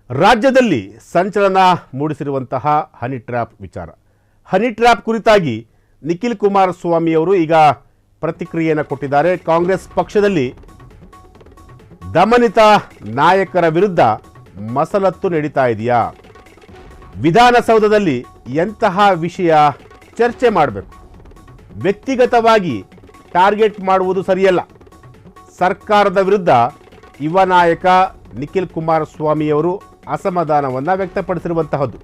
ರಾಜ್ಯದಲ್ಲಿ ಸಂಚಲನ ಮೂಡಿಸಿರುವಂತಹ honey trap ವಿಚಾರ. ಹನಿ ಟ್ರ್ಯಾಪ್ ಕುರಿತಾಗಿ ನಿಖಿಲ್ ಕುಮಾರಸ್ವಾಮಿ ಅವರು ಈಗ ಪ್ರತಿಕ್ರಿಯೆಯನ್ನು ಕೊಟ್ಟಿದ್ದಾರೆ. ಕಾಂಗ್ರೆಸ್ ಪಕ್ಷದಲ್ಲಿ ದಮನಿತ ನಾಯಕರ ವಿರುದ್ಧ ಮಸಲತ್ತು ನಡೀತಾ ಇದೆಯಾ? ವಿಧಾನಸೌಧದಲ್ಲಿ ಎಂತಹ ವಿಷಯ ಚರ್ಚೆ ಮಾಡಬೇಕು? ವ್ಯಕ್ತಿಗತವಾಗಿ ಟಾರ್ಗೆಟ್ ಮಾಡುವುದು ಸರಿಯಲ್ಲ. ಸರ್ಕಾರದ ವಿರುದ್ಧ ಯುವ ನಾಯಕ ನಿಖಿಲ್ ಕುಮಾರಸ್ವಾಮಿಯವರು ಅಸಮಾಧಾನವನ್ನು ವ್ಯಕ್ತಪಡಿಸಿರುವಂತಹದ್ದು.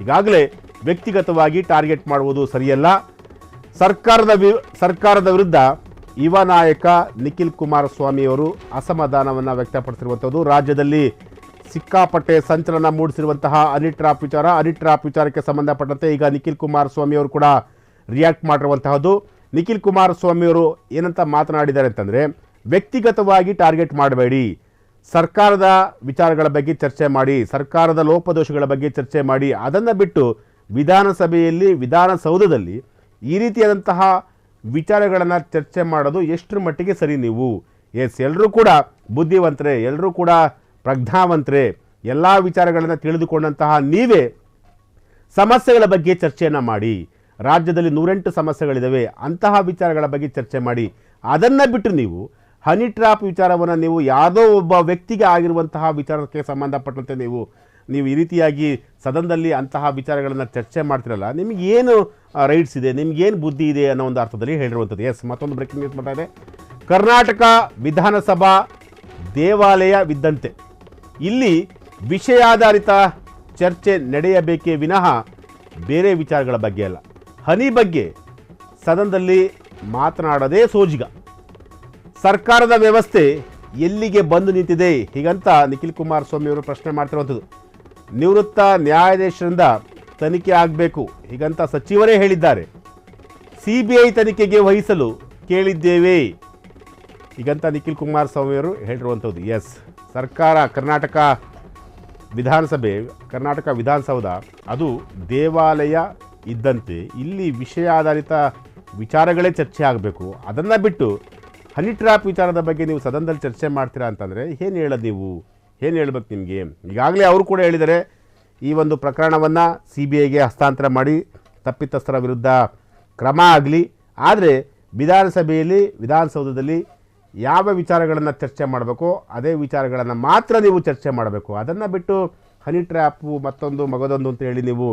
ಈಗಾಗಲೇ ವ್ಯಕ್ತಿಗತವಾಗಿ ಟಾರ್ಗೆಟ್ ಮಾಡುವುದು ಸರಿಯಲ್ಲ. ಸರ್ಕಾರದ ವಿರುದ್ಧ ಯುವ ನಾಯಕ ನಿಖಿಲ್ ಕುಮಾರಸ್ವಾಮಿಯವರು ಅಸಮಾಧಾನವನ್ನು ವ್ಯಕ್ತಪಡಿಸಿರುವಂಥದ್ದು. ರಾಜ್ಯದಲ್ಲಿ ಸಿಕ್ಕಾಪಟ್ಟೆ ಸಂಚಲನ ಮೂಡಿಸಿರುವಂತಹ ಹನಿ ಟ್ರ್ಯಾಪ್ ವಿಚಾರಕ್ಕೆ ಸಂಬಂಧಪಟ್ಟಂತೆ ಈಗ ನಿಖಿಲ್ ಕುಮಾರಸ್ವಾಮಿಯವರು ಕೂಡ ರಿಯಾಕ್ಟ್ ಮಾಡಿರುವಂತಹದ್ದು. ನಿಖಿಲ್ ಕುಮಾರಸ್ವಾಮಿಯವರು ಏನಂತ ಮಾತನಾಡಿದ್ದಾರೆ ಅಂತಂದರೆ, ವ್ಯಕ್ತಿಗತವಾಗಿ ಟಾರ್ಗೆಟ್ ಮಾಡಬೇಡಿ, ಸರ್ಕಾರದ ವಿಚಾರಗಳ ಬಗ್ಗೆ ಚರ್ಚೆ ಮಾಡಿ, ಸರ್ಕಾರದ ಲೋಪದೋಷಗಳ ಬಗ್ಗೆ ಚರ್ಚೆ ಮಾಡಿ, ಅದನ್ನು ಬಿಟ್ಟು ವಿಧಾನಸಭೆಯಲ್ಲಿ ವಿಧಾನಸೌಧದಲ್ಲಿ ಈ ರೀತಿಯಾದಂತಹ ವಿಚಾರಗಳನ್ನು ಚರ್ಚೆ ಮಾಡೋದು ಎಷ್ಟರ ಮಟ್ಟಿಗೆ ಸರಿ? ನೀವು ಎಲ್ಲರೂ ಕೂಡ ಬುದ್ಧಿವಂತರೇ, ಎಲ್ಲರೂ ಕೂಡ ಪ್ರಜ್ಞಾವಂತರೇ, ಎಲ್ಲ ವಿಚಾರಗಳನ್ನು ತಿಳಿದುಕೊಂಡಂತಹ ನೀವೇ ಸಮಸ್ಯೆಗಳ ಬಗ್ಗೆ ಚರ್ಚೆಯನ್ನು ಮಾಡಿ. ರಾಜ್ಯದಲ್ಲಿ 108 ಸಮಸ್ಯೆಗಳಿದ್ದಾವೆ, ಅಂತಹ ವಿಚಾರಗಳ ಬಗ್ಗೆ ಚರ್ಚೆ ಮಾಡಿ. ಅದನ್ನು ಬಿಟ್ಟು ನೀವು ಹನಿ ಟ್ರ್ಯಾಪ್ ವಿಚಾರವನ್ನು ನೀವು ಯಾವುದೋ ಒಬ್ಬ ವ್ಯಕ್ತಿಗೆ ಆಗಿರುವಂತಹ ವಿಚಾರಕ್ಕೆ ಸಂಬಂಧಪಟ್ಟಂತೆ ನೀವು ಈ ರೀತಿಯಾಗಿ ಸದನದಲ್ಲಿ ಅಂತಹ ವಿಚಾರಗಳನ್ನು ಚರ್ಚೆ ಮಾಡ್ತಿರಲ್ಲ, ನಿಮಗೇನು ರೈಟ್ಸ್ ಇದೆ, ನಿಮಗೇನು ಬುದ್ಧಿ ಇದೆ ಅನ್ನೋ ಒಂದು ಅರ್ಥದಲ್ಲಿ ಹೇಳಿರುವಂಥದ್ದು. ಮತ್ತೊಂದು ಬ್ರೇಕಿಂಗ್ ನ್ಯೂಸ್ ಮಾಡ್ತಾ ಇದೆ. ಕರ್ನಾಟಕ ವಿಧಾನಸಭಾ ದೇವಾಲಯವಿದ್ದಂತೆ ಇಲ್ಲಿ ವಿಷಯಾಧಾರಿತ ಚರ್ಚೆ ನಡೆಯಬೇಕೇ ವಿನಃ ಬೇರೆ ವಿಚಾರಗಳ ಬಗ್ಗೆ ಅಲ್ಲ. ಹನಿ ಬಗ್ಗೆ ಸದನದಲ್ಲಿ ಮಾತನಾಡೋದೇ ಸೋಜಿಗ. ಸರ್ಕಾರದ ವ್ಯವಸ್ಥೆ ಎಲ್ಲಿಗೆ ಬಂದು ನಿಂತಿದೆ ಹೀಗಂತ ನಿಖಿಲ್ ಕುಮಾರಸ್ವಾಮಿ ಅವರು ಪ್ರಶ್ನೆ ಮಾಡ್ತಿರುವಂಥದ್ದು. ನಿವೃತ್ತ ನ್ಯಾಯಾಧೀಶರಿಂದ ತನಿಖೆ ಆಗಬೇಕು ಹೀಗಂತ ಸಚಿವರೇ ಹೇಳಿದ್ದಾರೆ. CBI ತನಿಖೆಗೆ ವಹಿಸಲು ಕೇಳಿದ್ದೇವೆ ಹೀಗಂತ ನಿಖಿಲ್ ಕುಮಾರಸ್ವಾಮಿ ಅವರು ಹೇಳಿರುವಂಥದ್ದು. ಸರ್ಕಾರ ಕರ್ನಾಟಕ ವಿಧಾನಸೌಧ ಅದು ದೇವಾಲಯ ಇದ್ದಂತೆ ಇಲ್ಲಿ ವಿಷಯಾಧಾರಿತ ವಿಚಾರಗಳೇ ಚರ್ಚೆ ಆಗಬೇಕು. ಅದನ್ನು ಬಿಟ್ಟು ಹನಿ ಟ್ರ್ಯಾಪ್ ವಿಚಾರದ ಬಗ್ಗೆ ನೀವು ಸದನದಲ್ಲಿ ಚರ್ಚೆ ಮಾಡ್ತೀರಾ ಅಂತಂದರೆ ಏನು ಹೇಳೋದು? ನೀವು ಏನು ಹೇಳ್ಬೇಕು ನಿಮಗೆ? ಈಗಾಗಲೇ ಅವರು ಕೂಡ ಹೇಳಿದ್ದಾರೆ, ಈ ಒಂದು ಪ್ರಕರಣವನ್ನು CBIಗೆ ಹಸ್ತಾಂತರ ಮಾಡಿ ತಪ್ಪಿತಸ್ಥರ ವಿರುದ್ಧ ಕ್ರಮ ಆಗಲಿ. ಆದರೆ ವಿಧಾನಸೌಧದಲ್ಲಿ ಯಾವ ವಿಚಾರಗಳನ್ನು ಚರ್ಚೆ ಮಾಡಬೇಕೋ ಅದೇ ವಿಚಾರಗಳನ್ನು ಮಾತ್ರ ನೀವು ಚರ್ಚೆ ಮಾಡಬೇಕು. ಅದನ್ನು ಬಿಟ್ಟು ಹನಿ ಟ್ರ್ಯಾಪು ಮತ್ತೊಂದು ಮಗದೊಂದು ಅಂತ ಹೇಳಿ ನೀವು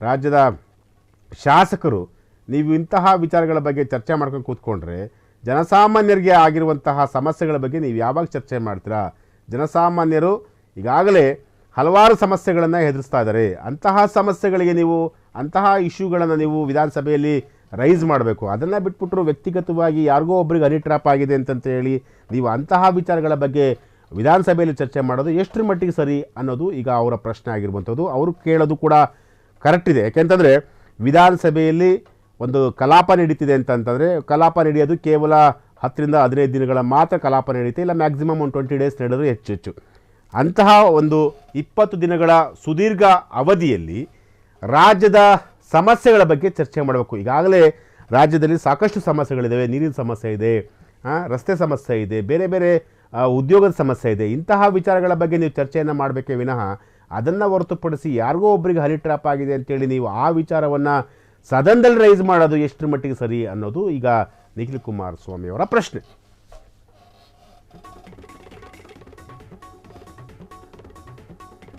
ರಾಜ್ಯದ ಶಾಸಕರು ನೀವು ಇಂತಹ ವಿಚಾರಗಳ ಬಗ್ಗೆ ಚರ್ಚೆ ಮಾಡ್ಕೊಂಡು ಕೂತ್ಕೊಂಡ್ರೆ ಜನಸಾಮಾನ್ಯರಿಗೆ ಆಗಿರುವಂತಹ ಸಮಸ್ಯೆಗಳ ಬಗ್ಗೆ ನೀವು ಯಾವಾಗ ಚರ್ಚೆ ಮಾಡ್ತೀರಾ? ಜನಸಾಮಾನ್ಯರು ಈಗಾಗಲೇ ಹಲವಾರು ಸಮಸ್ಯೆಗಳನ್ನು ಎದುರಿಸ್ತಾ ಇದ್ದಾರೆ. ಅಂತಹ ಸಮಸ್ಯೆಗಳಿಗೆ ಅಂತಹ ಇಶ್ಯೂಗಳನ್ನು ನೀವು ವಿಧಾನಸಭೆಯಲ್ಲಿ ರೈಸ್ ಮಾಡಬೇಕು. ಅದನ್ನು ಬಿಟ್ಬಿಟ್ರು ವ್ಯಕ್ತಿಗತವಾಗಿ ಯಾರಿಗೋ ಒಬ್ರಿಗೆ ಹನಿ ಟ್ರ್ಯಾಪ್ ಆಗಿದೆ ಅಂತಂತ ಹೇಳಿ ನೀವು ಅಂತಹ ವಿಚಾರಗಳ ಬಗ್ಗೆ ವಿಧಾನಸಭೆಯಲ್ಲಿ ಚರ್ಚೆ ಮಾಡೋದು ಎಷ್ಟರ ಮಟ್ಟಿಗೆ ಸರಿ ಅನ್ನೋದು ಈಗ ಅವರ ಪ್ರಶ್ನೆ ಆಗಿರುವಂಥದ್ದು. ಅವರು ಕೇಳೋದು ಕೂಡ ಕರೆಕ್ಟ್ ಇದೆ. ಯಾಕೆಂತಂದರೆ ವಿಧಾನಸಭೆಯಲ್ಲಿ ಒಂದು ಕಲಾಪ ನಡೀತಿದೆ ಅಂತಂತಂದರೆ ಕಲಾಪ ನಡೆಯೋದು ಕೇವಲ 10 ರಿಂದ 15 ದಿನಗಳ ಮಾತ್ರ ಕಲಾಪ ನಡೀತೆ, ಇಲ್ಲ ಮ್ಯಾಕ್ಸಿಮಮ್ ಒಂದು 20 ಡೇಸ್ ನಡೆದ್ರೆ ಹೆಚ್ಚು. ಅಂತಹ ಒಂದು 20 ದಿನಗಳ ಸುದೀರ್ಘ ಅವಧಿಯಲ್ಲಿ ರಾಜ್ಯದ ಸಮಸ್ಯೆಗಳ ಬಗ್ಗೆ ಚರ್ಚೆ ಮಾಡಬೇಕು. ಈಗಾಗಲೇ ರಾಜ್ಯದಲ್ಲಿ ಸಾಕಷ್ಟು ಸಮಸ್ಯೆಗಳಿದ್ದಾವೆ. ನೀರಿನ ಸಮಸ್ಯೆ ಇದೆ, ರಸ್ತೆ ಸಮಸ್ಯೆ ಇದೆ, ಬೇರೆ ಬೇರೆ ಉದ್ಯೋಗದ ಸಮಸ್ಯೆ ಇದೆ. ಇಂತಹ ವಿಚಾರಗಳ ಬಗ್ಗೆ ನೀವು ಚರ್ಚೆಯನ್ನು ಮಾಡಬೇಕೇ ವಿನಃ ಅದನ್ನು ಹೊರತುಪಡಿಸಿ ಯಾರಿಗೋ ಒಬ್ಬರಿಗೆ ಹನಿ ಟ್ರ್ಯಾಪ್ ಆಗಿದೆ ಅಂತೇಳಿ ನೀವು ಆ ವಿಚಾರವನ್ನು ಸದನದಲ್ಲಿ ರೈಸ್ ಮಾಡೋದು ಎಷ್ಟರ ಮಟ್ಟಿಗೆ ಸರಿ ಅನ್ನೋದು ಈಗ ನಿಖಿಲ್ ಕುಮಾರಸ್ವಾಮಿ ಅವರ ಪ್ರಶ್ನೆ.